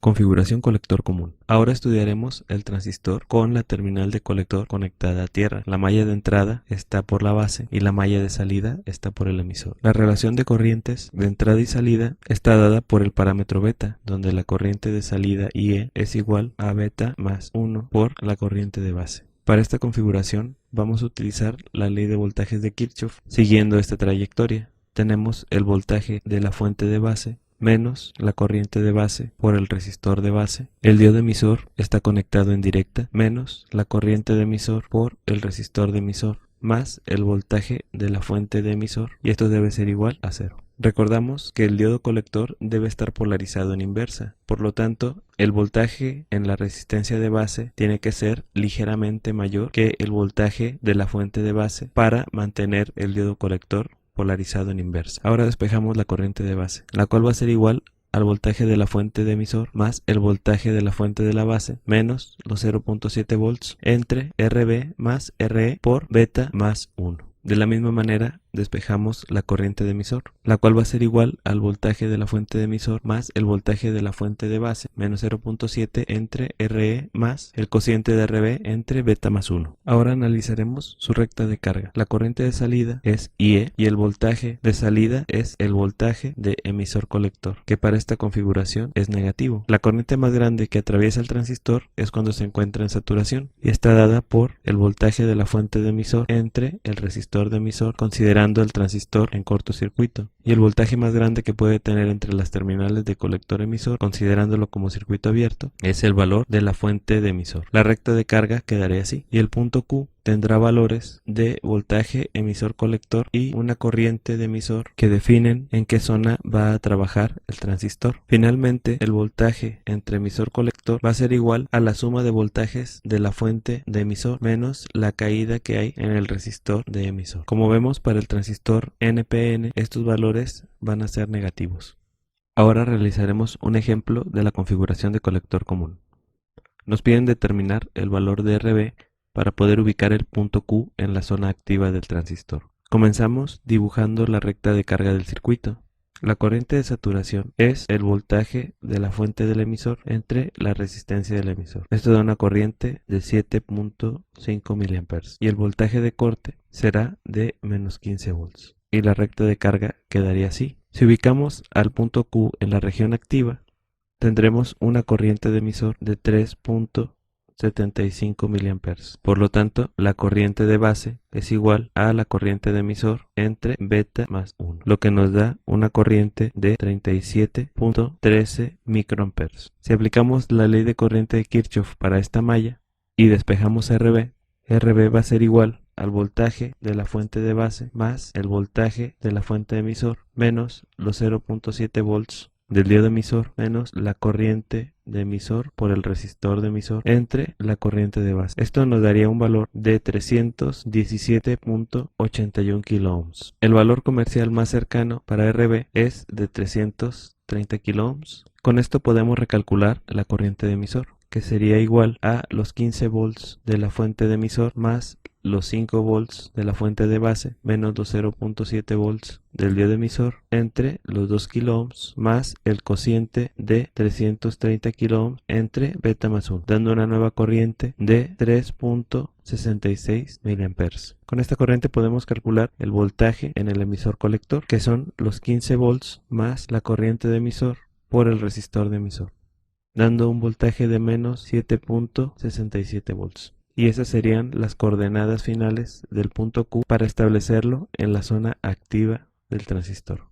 Configuración colector común. Ahora estudiaremos el transistor con la terminal de colector conectada a tierra. La malla de entrada está por la base y la malla de salida está por el emisor. La relación de corrientes de entrada y salida está dada por el parámetro beta, donde la corriente de salida IE es igual a beta más 1 por la corriente de base. Para esta configuración vamos a utilizar la ley de voltajes de Kirchhoff siguiendo esta trayectoria. Tenemos el voltaje de la fuente de base menos la corriente de base por el resistor de base. El diodo emisor está conectado en directa menos la corriente de emisor por el resistor de emisor más el voltaje de la fuente de emisor, y esto debe ser igual a 0. Recordamos que el diodo colector debe estar polarizado en inversa, por lo tanto el voltaje en la resistencia de base tiene que ser ligeramente mayor que el voltaje de la fuente de base para mantener el diodo colector polarizado en inversa. Ahora despejamos la corriente de base, la cual va a ser igual al voltaje de la fuente de emisor más el voltaje de la fuente de la base menos los 0.7 volts entre RB más RE por beta más 1. De la misma manera despejamos la corriente de emisor, la cual va a ser igual al voltaje de la fuente de emisor más el voltaje de la fuente de base menos 0.7 entre RE más el cociente de RB entre beta más 1. Ahora analizaremos su recta de carga. La corriente de salida es IE y el voltaje de salida es el voltaje de emisor colector, que para esta configuración es negativo. La corriente más grande que atraviesa el transistor es cuando se encuentra en saturación y está dada por el voltaje de la fuente de emisor entre el resistor de emisor, considerando el transistor en cortocircuito, y el voltaje más grande que puede tener entre las terminales de colector emisor, considerándolo como circuito abierto, es el valor de la fuente de emisor. La recta de carga quedaría así, y el punto Q tendrá valores de voltaje emisor colector y una corriente de emisor que definen en qué zona va a trabajar el transistor. Finalmente, el voltaje entre emisor colector va a ser igual a la suma de voltajes de la fuente de emisor menos la caída que hay en el resistor de emisor. Como vemos, para el transistor NPN estos valores van a ser negativos. Ahora realizaremos un ejemplo de la configuración de colector común. Nos piden determinar el valor de RB para poder ubicar el punto Q en la zona activa del transistor. Comenzamos dibujando la recta de carga del circuito. La corriente de saturación es el voltaje de la fuente del emisor entre la resistencia del emisor. Esto da una corriente de 7.5 mA y el voltaje de corte será de menos 15 volts. Y la recta de carga quedaría así. Si ubicamos al punto Q en la región activa, tendremos una corriente de emisor de 3.75 mA. Por lo tanto, la corriente de base es igual a la corriente de emisor entre beta más 1, lo que nos da una corriente de 37.13 microamperes. Si aplicamos la ley de corriente de Kirchhoff para esta malla y despejamos RB, RB va a ser igual al voltaje de la fuente de base más el voltaje de la fuente de emisor menos los 0.7 volts del diodo emisor menos la corriente de emisor por el resistor de emisor entre la corriente de base. Esto nos daría un valor de 317.81 kiloohms. El valor comercial más cercano para RB es de 330 kiloohms. Con esto podemos recalcular la corriente de emisor, que sería igual a los 15 volts de la fuente de emisor más los 5 volts de la fuente de base menos los 0.7 volts del diodo emisor entre los 2 kiloohms más el cociente de 330 kiloohms entre beta más 1, dando una nueva corriente de 3.66 mA. Con esta corriente podemos calcular el voltaje en el emisor colector, que son los 15 volts más la corriente de emisor por el resistor de emisor, dando un voltaje de menos 7.67 volts. Y esas serían las coordenadas finales del punto Q para establecerlo en la zona activa del transistor.